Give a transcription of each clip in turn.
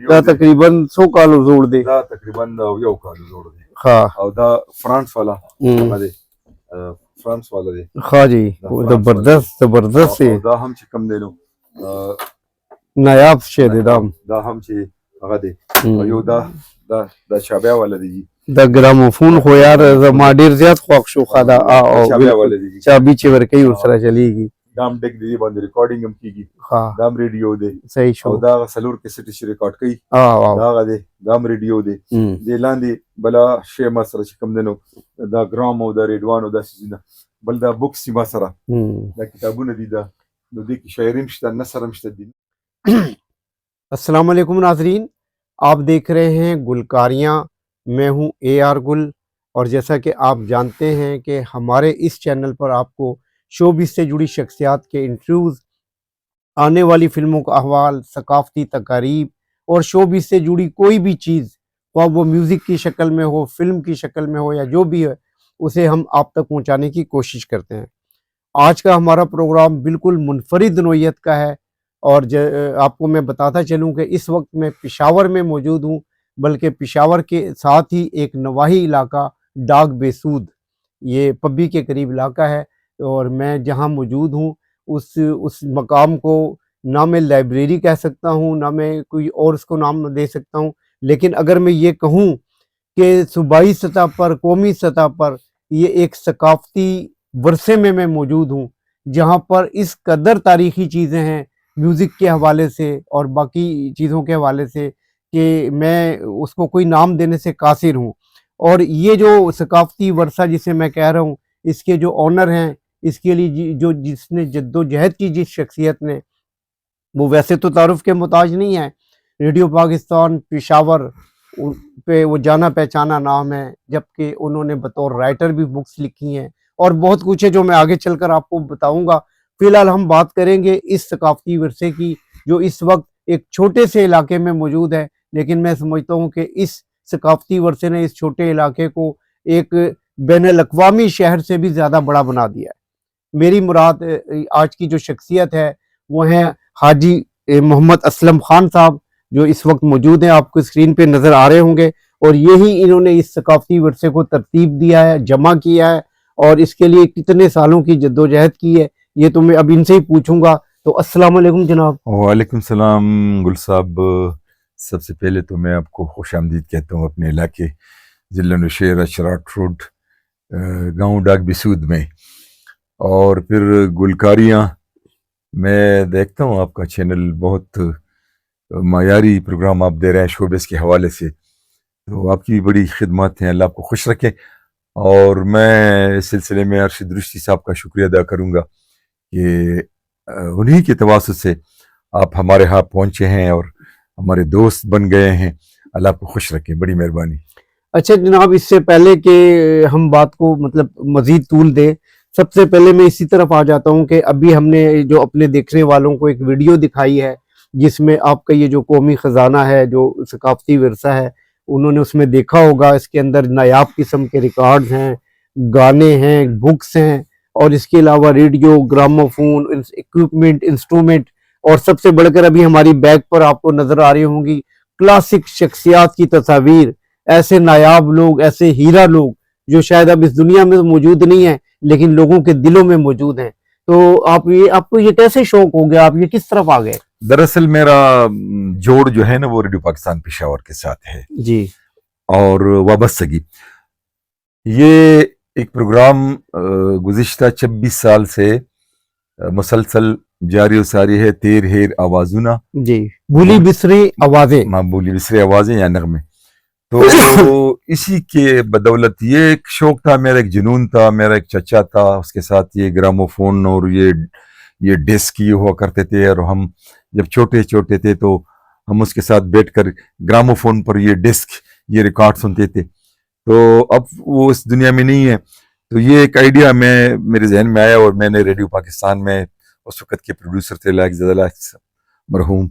دا تقریبا 100 کالو جوړ دی. دا تقریبا یو کال جوړ دی. ها او دا فرانس والا هغه دی، فرانس والا دی. ها جی زبردست زبردست او دا هم چې کم دی نو نایاب شی دی. دا هم چې هغه دی. یو دا شابه والا دی. دا ګراموفون خو یار زما ډیر زیات خوښ شو. خدا او شابه والا دی، چابي چې ورکوي ورسره چلیږي. دا هم ډک دی، باندې ریکارډینګ هم کیږي. ها دا هم ریډیو دی. صحیح شو. او دا سلور کیسټ چې ریکارډ کوي دا هغه دی، دا هم ریډیو دی. د لاندې بلا شی ما سره چې کوم دی نو دا ګرام او دا ریډوان او دا سیزونه بل دا بوکس ما سره دا کتابونه دي. دا نو دې کې شاعري هم شته، نثر هم شته دي. السلام علیکم ناظرین، آپ دیکھ رہے ہیں گلکاریاں. میں ہوں اے آر گل، اور جیسا کہ آپ جانتے ہیں کہ ہمارے اس چینل پر آپ کو شوبز سے جڑی شخصیات کے انٹرویوز، آنے والی فلموں کا احوال، ثقافتی تقاریب اور شوبز سے جڑی کوئی بھی چیز، خواہ وہ میوزک کی شکل میں ہو، فلم کی شکل میں ہو، یا جو بھی ہے اسے ہم آپ تک پہنچانے کی کوشش کرتے ہیں. آج کا ہمارا پروگرام بالکل منفرد نوعیت کا ہے، اور آپ کو میں بتاتا چلوں کہ اس وقت میں پشاور میں موجود ہوں، بلکہ پشاور کے ساتھ ہی ایک نواحی علاقہ ڈاگ بیسود، یہ پبی کے قریب علاقہ ہے. اور میں جہاں موجود ہوں اس مقام کو نہ میں لائبریری کہہ سکتا ہوں، نہ میں کوئی اور اس کو نام دے سکتا ہوں، لیکن اگر میں یہ کہوں کہ صوبائی سطح پر، قومی سطح پر یہ ایک ثقافتی ورثے میں موجود ہوں، جہاں پر اس قدر تاریخی چیزیں ہیں میوزک کے حوالے سے اور باقی چیزوں کے حوالے سے کہ میں اس کو کوئی نام دینے سے قاصر ہوں. اور یہ جو ثقافتی ورثہ جسے میں کہہ رہا ہوں، اس کے جو آنر ہیں، اس کے لیے جس نے جد و جہد کی جس شخصیت نے، وہ ویسے تو تعارف کے محتاج نہیں ہے. ریڈیو پاکستان پشاور پہ وہ جانا پہچانا نام ہے، جبکہ انہوں نے بطور رائٹر بھی بکس لکھی ہیں اور بہت کچھ ہے جو میں آگے چل کر آپ کو بتاؤں گا. فی الحال ہم بات کریں گے اس ثقافتی ورثے کی جو اس وقت ایک چھوٹے سے علاقے میں موجود ہے، لیکن میں سمجھتا ہوں کہ اس ثقافتی ورثے نے اس چھوٹے علاقے کو ایک بین الاقوامی شہر سے بھی زیادہ بڑا بنا دیا ہے. میری مراد آج کی جو شخصیت ہے وہ ہیں حاجی محمد اسلم خان صاحب، جو اس وقت موجود ہیں، آپ کو اسکرین پہ نظر آ رہے ہوں گے. اور یہی انہوں نے اس ثقافتی ورثے کو ترتیب دیا ہے، جمع کیا ہے، اور اس کے لیے کتنے سالوں کی جدوجہد کی ہے یہ تو میں اب ان سے ہی پوچھوں گا. تو السلام علیکم جناب. وعلیکم السلام گل صاحب. سب سے پہلے تو میں آپ کو خوش آمدید کہتا ہوں اپنے علاقے ضلع نوشہر اشراٹ روڈ گاؤں ڈاگ بیسود میں. اور پھر گلکاریاں میں دیکھتا ہوں آپ کا چینل بہت معیاری پروگرام آپ دے رہے ہیں شوبز کے حوالے سے، تو آپ کی بڑی خدمات ہیں، اللہ آپ کو خوش رکھے. اور میں اس سلسلے میں ارشد رشدی صاحب کا شکریہ ادا کروں گا کہ انہی کے تواسط سے آپ ہمارے ہاں پہنچے ہیں اور ہمارے دوست بن گئے ہیں. اللہ آپ کو خوش رکھے، بڑی مہربانی. اچھا جناب، اس سے پہلے کہ ہم بات کو مزید طول دیں، سب سے پہلے میں اسی طرف آ جاتا ہوں کہ ابھی ہم نے جو اپنے دیکھنے والوں کو ایک ویڈیو دکھائی ہے جس میں آپ کا یہ جو قومی خزانہ ہے، جو ثقافتی ورثہ ہے، انہوں نے اس میں دیکھا ہوگا اس کے اندر نایاب قسم کے ریکارڈز ہیں، گانے ہیں، بکس ہیں، اور اس کے علاوہ ریڈیو، گراموفون، اکوپمنٹ، انسٹرومنٹ، اور سب سے بڑھ کر ابھی ہماری بیک پر آپ کو نظر آ رہی ہوں گی کلاسک شخصیات کی تصاویر. ایسے نایاب لوگ، ایسے ہیرا لوگ جو شاید اب اس دنیا میں موجود نہیں ہیں لیکن لوگوں کے دلوں میں موجود ہیں. تو آپ کو یہ کیسے شوق ہو گیا، آپ یہ کس طرف آ گئے؟ دراصل میرا جوڑ جو ہے نا وہ ریڈیو پاکستان پشاور کے ساتھ ہے جی، اور وابستگی. یہ ایک پروگرام گزشتہ 26 سال سے مسلسل جاری و ساری ہے، تیر ہیر آوازونا، جی، بھولی بسری آوازیں، بولی بسری آوازیں یا نغمے. تو اسی کے بدولت یہ ایک شوق تھا میرا، ایک جنون تھا میرا. ایک چچا تھا، اس کے ساتھ یہ گراموفون اور یہ ڈسک یہ ہوا کرتے تھے، اور ہم جب چھوٹے تھے تو ہم اس کے ساتھ بیٹھ کر گراموفون پر یہ ڈسک یہ ریکارڈ سنتے تھے. تو اب وہ اس دنیا میں نہیں ہے، تو یہ ایک آئیڈیا میرے ذہن میں آیا، اور میں نے ریڈیو پاکستان میں اس وقت کے پروڈیوسر تھے لائق زدہ مرحوم،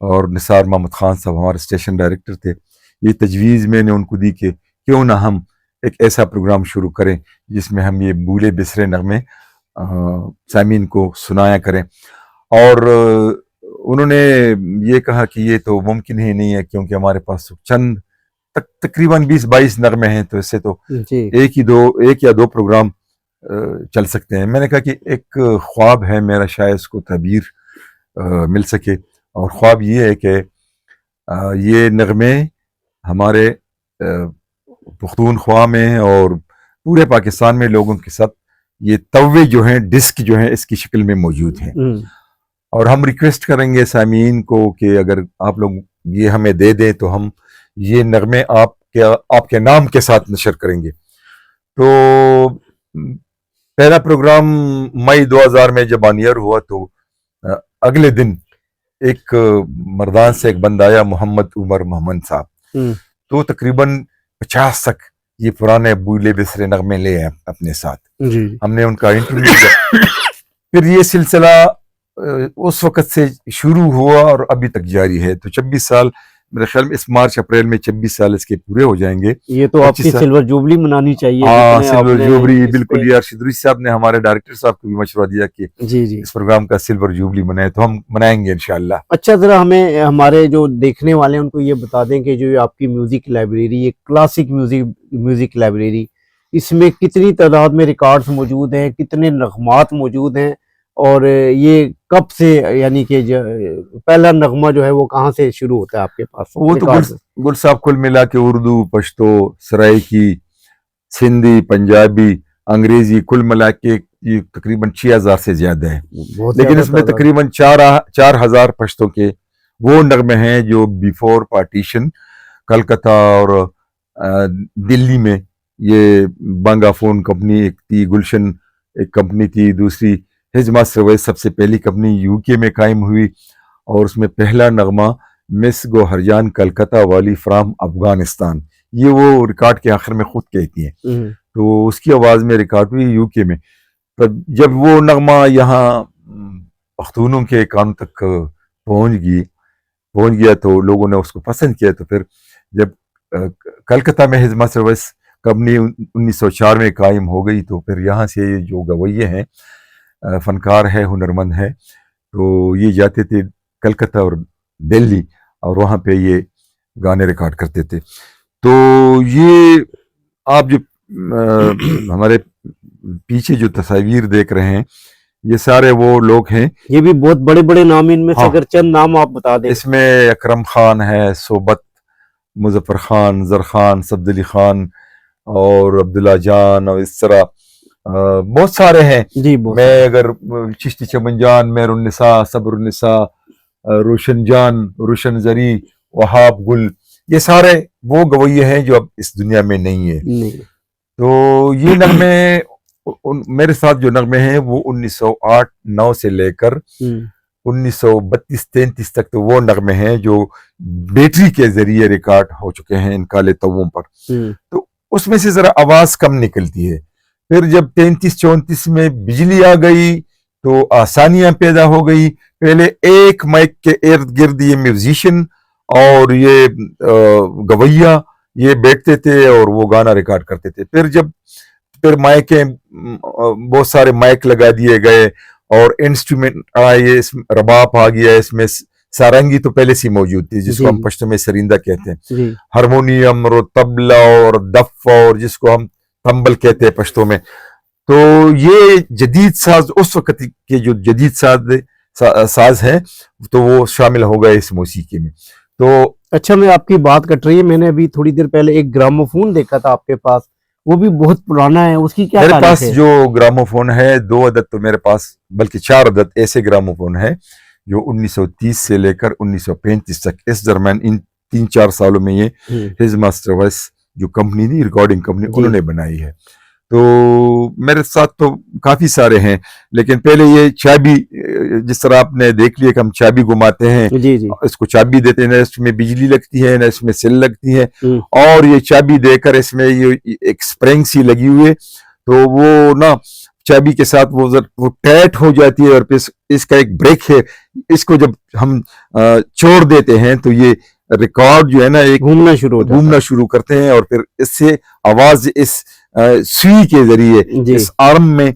اور نثار محمد خان صاحب ہمارے اسٹیشن ڈائریکٹر تھے. یہ تجویز میں نے ان کو دی کہ کیوں نہ ہم ایک ایسا پروگرام شروع کریں جس میں ہم یہ بولے بسرے نغمے سامعین کو سنایا کریں. اور انہوں نے یہ کہا کہ یہ تو ممکن ہی نہیں ہے کیونکہ ہمارے پاس چند تقریباً 20-22 نغمے ہیں، تو اس سے تو جی ایک یا دو پروگرام چل سکتے ہیں۔ میں نے کہا کہ ایک خواب ہے میرا، شاید اس کو تعبیر مل سکے، اور خواب یہ ہے کہ یہ نغمے ہمارے پختونخوا میں اور پورے پاکستان میں لوگوں کے ساتھ یہ توے جو ہیں، ڈسک جو ہیں، اس کی شکل میں موجود ہیں، اور ہم ریکویسٹ کریں گے سامعین کو کہ اگر آپ لوگ یہ ہمیں دے دیں تو ہم یہ نغمے آپ کے نام کے ساتھ نشر کریں گے۔ تو پہلا پروگرام مئی 2000 میں جب آن ایئر ہوا تو اگلے دن ایک مردان سے ایک بندہ آیا، محمد عمر محمد صاحب، تو تقریباً 50 تک یہ پرانے بولے بسرے نغمے لے ہیں اپنے ساتھ۔ ہم نے ان کا انٹرویو کیا، پھر یہ سلسلہ اس وقت سے شروع ہوا اور ابھی تک جاری ہے۔ تو 26 سال میرے خیال میں اس مارچ اپریل میں 26 سال اس کے پورے ہو جائیں گے۔ یہ تو آپ کی سلور جوبلی منانی چاہیے۔ ہاں سلور جوبلی، بالکل۔ یہ ارشد ریشی صاحب نے ہمارے ڈائریکٹر صاحب کو بھی مشورہ دیا کہ اس پروگرام کا سلور جوبلی منائے، تو ہم منائیں گے انشاءاللہ۔ اچھا، ذرا ہمیں ہمارے جو دیکھنے والے ہیں ان کو یہ بتا دیں کہ جو آپ کی میوزک لائبریری، یہ کلاسک میوزک لائبریری، اس میں کتنی تعداد میں ریکارڈز موجود ہیں، کتنے نغمات موجود ہیں، اور یہ کب سے، یعنی کہ پہلا نغمہ جو ہے وہ کہاں سے شروع ہوتا ہے آپ کے پاس؟ وہ تو گل صاحب کل ملا کے اردو، پشتو، سرائیکی، سندھی، پنجابی، انگریزی، کل ملا کے یہ تقریباً 6000 سے زیادہ ہے، لیکن اس میں تقریباً 4000 پشتوں کے وہ نغمے ہیں جو بیفور پارٹیشن کلکتہ اور دلی میں یہ بانگا فون کمپنی ایک تھی، گلشن ایک کمپنی تھی، دوسری ہز ماسٹر وائس سب سے پہلی کمپنی یو کے میں قائم ہوئی، اور اس میں پہلا نغمہ مس گو ہرجان کلکتہ والی فرام افغانستان، یہ وہ ریکارڈ کے آخر میں خود کہتی ہیں، تو اس کی آواز میں ریکارڈ ہوئی یو کے میں۔ جب وہ نغمہ یہاں پختونوں کے کان تک پہنچ گیا تو لوگوں نے اس کو پسند کیا، تو پھر جب کلکتہ میں ہز ماسٹر وائس کمپنی 1904 میں قائم ہو گئی، تو پھر یہاں سے جو گویے ہیں، فنکار ہے، ہنرمند ہے، تو یہ جاتے تھے کلکتہ اور دلی، اور وہاں پہ یہ گانے ریکارڈ کرتے تھے۔ تو یہ آپ جو ہمارے پیچھے جو تصاویر دیکھ رہے ہیں، یہ سارے وہ لوگ ہیں، یہ بھی بہت بڑے بڑے نام، ان میں سے اگر چند نام آپ بتا دیں۔ اس میں اکرم خان ہے، صوبت، مظفر خان، زرخان، صفد علی خان، اور عبداللہ جان، اور اس طرح بہت سارے ہیں۔ میں اگر چشتی چمن جان، مہر النساء، صبر النساء، روشن جان، روشن زری، وہاب گل، یہ سارے وہ گویے ہیں جو اب اس دنیا میں نہیں ہیں۔ تو یہ نغمے میرے ساتھ جو نغمے ہیں وہ 1908-9 سے لے کر 1932-33 تک تو وہ نغمے ہیں جو بیٹری کے ذریعے ریکارڈ ہو چکے ہیں ان کالے تووں پر، تو اس میں سے ذرا آواز کم نکلتی ہے۔ پھر جب 33-34 میں بجلی آ گئی تو آسانیاں پیدا ہو گئی۔ پہلے ایک مائک کے ارد گرد یہ میوزیشین اور یہ گویہ یہ بیٹھتے تھے اور وہ گانا ریکارڈ کرتے تھے۔ پھر مائکیں، بہت سارے مائک لگا دیے گئے اور انسٹرومنٹ آئے، رباب آ گیا، اس میں سارنگی تو پہلے سے موجود تھی جس کو ہم پشتو میں سرندہ کہتے ہیں، ہارمونیم اور طبلہ اور دف اور جس کو ہم تمبل کہتے ہیں پشتو میں۔ تو یہ جدید ساز، اس وقت کے جو جدید ساز ہیں تو وہ شامل ہو گئے اس موسیقی میں۔ تو اچھا، میں آپ کی بات کٹ رہی ہے، میں نے ابھی تھوڑی دیر پہلے ایک گراموفون دیکھا تھا آپ کے پاس، وہ بھی بہت پرانا ہے، اس کی کیا میرے پاس جو گراموفون ہے 2 عدد تو میرے پاس، بلکہ 4 عدد ایسے گراموفون ہے جو 1930 سے لے کر 1935 تک، اس درمیان ان 3-4 سالوں میں یہ ہز ماسٹر وائس جو کمپنی تھی، ریکارڈنگ کمپنی، انہوں نے بنائی ہے۔ تو میرے ساتھ تو کافی سارے ہیں، لیکن پہلے یہ چابی، جس طرح آپ نے دیکھ لیا کہ ہم چابی گھماتے ہیں، اس کو چابی دیتے ہیں، نہ اس میں بجلی لگتی ہے نہ اس میں سل لگتی ہے، اور یہ چابی دے کر اس میں یہ ایک سپرنگ سی لگی ہوئی، تو وہ نا چابی کے ساتھ وہ ٹائٹ ہو جاتی ہے، اور پھر اس کا ایک بریک ہے، اس کو جب ہم چھوڑ دیتے ہیں تو یہ ریکارڈ جو ہے نا ایک گھومنا شروع کرتے ہیں، اور پھر اس سے آواز اس سوئی کے ذریعے اس آرم میں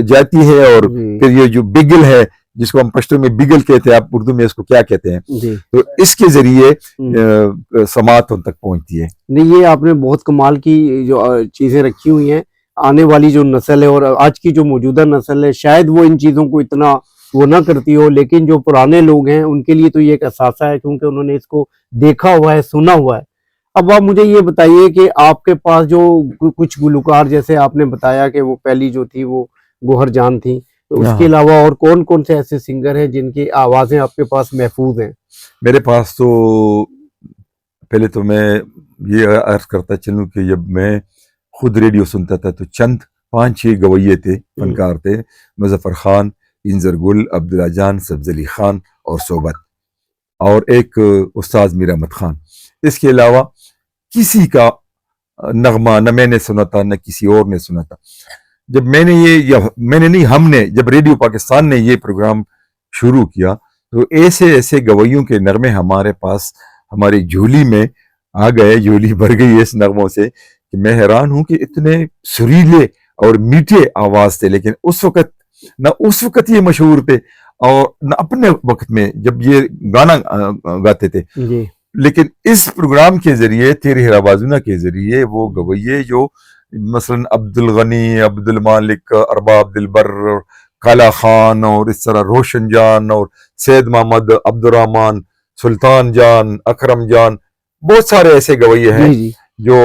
جاتی ہے، اور پھر یہ جو بگل ہے جس کو ہم پشتو میں بگل کہتے ہیں, آپ اردو میں اس کو کیا کہتے ہیں, جی تو اس کے ذریعے سماعت ان تک پہنچتی ہے. نہیں, یہ آپ نے بہت کمال کی جو چیزیں رکھی ہوئی ہیں. آنے والی جو نسل ہے اور آج کی جو موجودہ نسل ہے شاید وہ ان چیزوں کو اتنا وہ نہ کرتی ہو, لیکن جو پرانے لوگ ہیں ان کے لیے تو یہ ایک اثاثہ ہے, کیونکہ انہوں نے اس کو دیکھا ہوا ہے, سنا ہوا ہے. اب آپ مجھے یہ بتائیے کہ آپ کے پاس جو کچھ گلوکار, جیسے آپ نے بتایا کہ وہ پہلی جو تھی وہ گوہر جان تھی, تو اس کے علاوہ اور کون کون سے ایسے سنگر ہیں جن کی آوازیں آپ کے پاس محفوظ ہیں؟ میرے پاس تو پہلے تو میں یہ عرض کرتا چلوں کہ جب میں خود ریڈیو سنتا تھا تو چند 5-6 گویے تھے, فنکار تھے, مظفر خان, انظر گل, عبداللہ جان, سبز علی خان اور صحبت, اور ایک استاذ میر احمد خان. اس کے علاوہ کسی کا نغمہ نہ میں نے سنا تھا نہ کسی اور نے سنا تھا. جب میں نے میں نے نہیں, ہم نے جب ریڈیو پاکستان نے یہ پروگرام شروع کیا تو ایسے گویوں کے نغمے ہمارے پاس ہماری جھولی میں آ گئے, جھولی بھر گئی اس نغموں سے کہ میں حیران ہوں کہ اتنے سریلے اور میٹھے آواز تھے. لیکن اس وقت یہ مشہور تھے اور نہ اپنے وقت میں جب یہ گانا گاتے تھے. لیکن اس پروگرام کے ذریعے تیرے آوازونہ کے ذریعے وہ گویے جو مثلا عبد الغنی, عبد المالک, ارباب دلبر, کالا خان, اور اس طرح روشن جان اور سید محمد, عبد الرحمن, سلطان جان, اکرم جان, بہت سارے ایسے گویے ہیں جو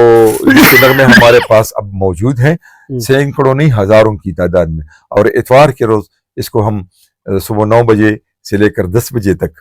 نغمے ہمارے پاس اب موجود ہیں, سینکڑوں نہیں ہزاروں کی تعداد میں. اور اتوار کے روز اس کو ہم صبح 9 بجے سے لے کر 10 بجے تک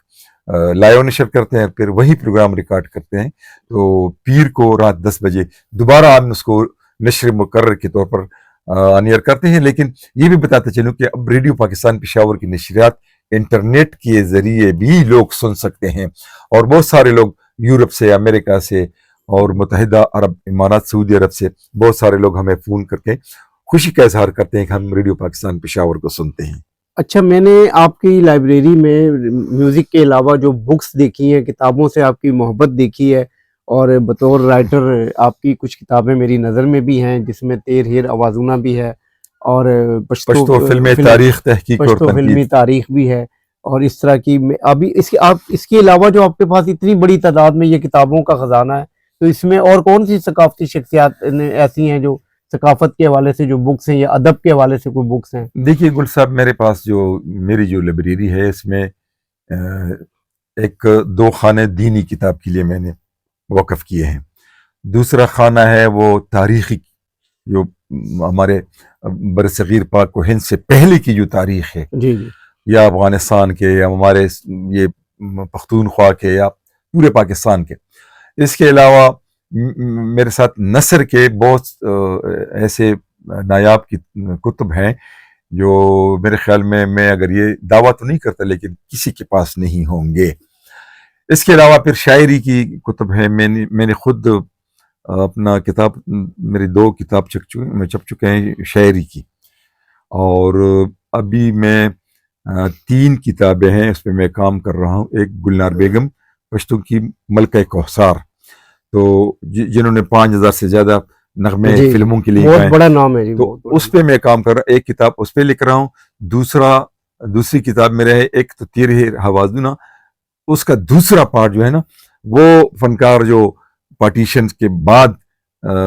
لائیو نشر کرتے ہیں, پھر وہی پروگرام ریکارڈ کرتے ہیں. تو پیر کو رات 10 بجے دوبارہ ہم اس کو نشر مقرر کے طور پر آن ایئر کرتے ہیں. لیکن یہ بھی بتاتے چلوں کہ اب ریڈیو پاکستان پشاور کی نشریات انٹرنیٹ کے ذریعے بھی لوگ سن سکتے ہیں, اور بہت سارے لوگ یورپ سے, امریکہ سے اور متحدہ عرب امارات, سعودی عرب سے بہت سارے لوگ ہمیں فون کر کے خوشی کا اظہار کرتے ہیں کہ ہم ریڈیو پاکستان پشاور کو سنتے ہیں. اچھا, میں نے آپ کی لائبریری میں میوزک کے علاوہ جو بکس دیکھی ہیں, کتابوں سے آپ کی محبت دیکھی ہے, اور بطور رائٹر آپ کی کچھ کتابیں میری نظر میں بھی ہیں, جس میں تیر ہیر آوازونہ بھی ہے, اور پشتو فلمی تاریخ تحقیق اور پشتو فلمی تاریخ بھی ہے, اور اس طرح کی. ابھی اس کے علاوہ جو آپ کے پاس اتنی بڑی تعداد میں یہ کتابوں کا خزانہ ہے, تو اس میں اور کون سی ثقافتی شخصیات ایسی ہیں جو ثقافت کے حوالے سے جو بکس ہیں یا ادب کے حوالے سے کوئی بکس ہیں؟ دیکھیے گل صاحب, میرے پاس میری جو لائبریری ہے اس میں ایک 2 خانے دینی کتاب کے لیے میں نے وقف کیے ہیں. دوسرا خانہ ہے وہ تاریخی, جو ہمارے برصغیر پاک و ہند سے پہلے کی جو تاریخ ہے, یا افغانستان کے یا ہمارے یہ پختونخوا کے یا پورے پاکستان کے. اس کے علاوہ میرے ساتھ نثر کے بہت ایسے نایاب کتب ہیں جو میرے خیال میں اگر یہ دعویٰ تو نہیں کرتا لیکن کسی کے پاس نہیں ہوں گے. اس کے علاوہ پھر شاعری کی کتب ہیں. میں نے خود اپنا کتاب, میری 2 کتاب چھپ چکے ہیں شاعری کی, اور ابھی میں 3 کتابیں ہیں اس پہ میں کام کر رہا ہوں. ایک گلنار بیگم پشتو کی ملکہ کوثر, تو جنہوں نے 5000 سے زیادہ نغمے فلموں کے لیے بہت بڑا نام ہے, تو اس پہ میں کام کر رہا ہوں. ایک کتاب اس پہ لکھ رہا ہوں. دوسری کتاب میرے ہے ایک تو تیر ہیر آوازونہ, اس کا دوسرا پارٹ جو ہے نا وہ فنکار جو پارٹیشن کے بعد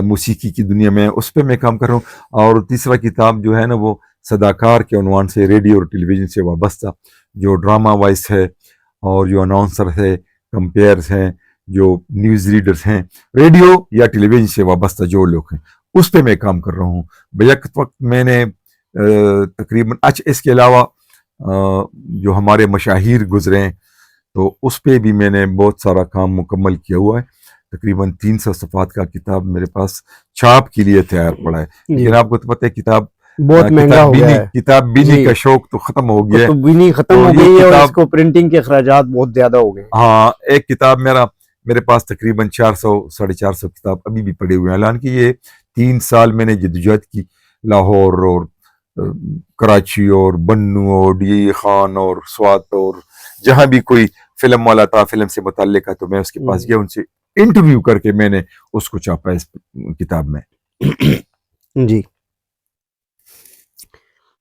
موسیقی کی دنیا میں, اس پہ میں کام کر رہا ہوں. اور تیسرا کتاب جو ہے نا وہ صداکار کے عنوان سے ریڈیو اور ٹیلی ویژن سے وابستہ جو ڈرامہ وائس ہے, اور جو اناؤنسر ہے, کمپیئرز ہیں, جو نیوز ریڈرز ہیں, ریڈیو یا ٹیلی ویژن سے وابستہ جو لوگ ہیں, اس پہ میں کام کر رہا ہوں. بیک وقت میں نے تقریباً اس کے علاوہ جو ہمارے مشاہیر گزرے ہیں تو اس پہ بھی میں نے بہت سارا کام مکمل کیا ہوا ہے. تقریباً 300 صفحات کا کتاب میرے پاس چھاپ کے لیے تیار پڑا ہے. لیکن آپ کو تو پتہ ہے کتاب بہت مہنگا ہو گیا ہے, کتاب بینی کا شوق تو ختم ہو گیا ہے, بینی ختم ہو گئی ہے, اور اس کو پرنٹنگ کے اخراجات بہت زیادہ ہو گئے. ہاں, ایک کتاب میرے پاس تقریباً 400-450 کتاب ابھی بھی پڑے ہوئے ہیں. حالانکہ یہ 3 سال میں نے جدوجہد کی, لاہور اور کراچی اور بنو اور ڈی خان اور سوات, اور جہاں بھی کوئی فلم والا تھا, فلم سے متعلق ہے, تو میں اس کے پاس گیا, ان سے انٹرویو کر کے میں نے اس کو چھاپا اس کتاب میں. جی,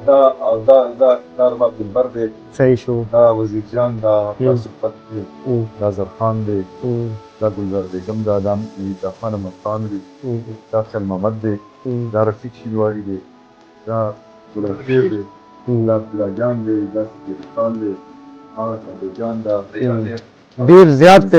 دا رباب البر دی، صحیح شو دا وزیر جان، دا ہوں۔ سلطت دی، دا زرخان دی، دا گلزار بیگم، دا دام دی، دا خانم افغان دی، دا خیل محمد دی، دا رفیق شینواری دی، دا گلرخیر دی، دا عبداللہ جان دی، دا سکیر خان دی، دا جان دا، دیر زیاد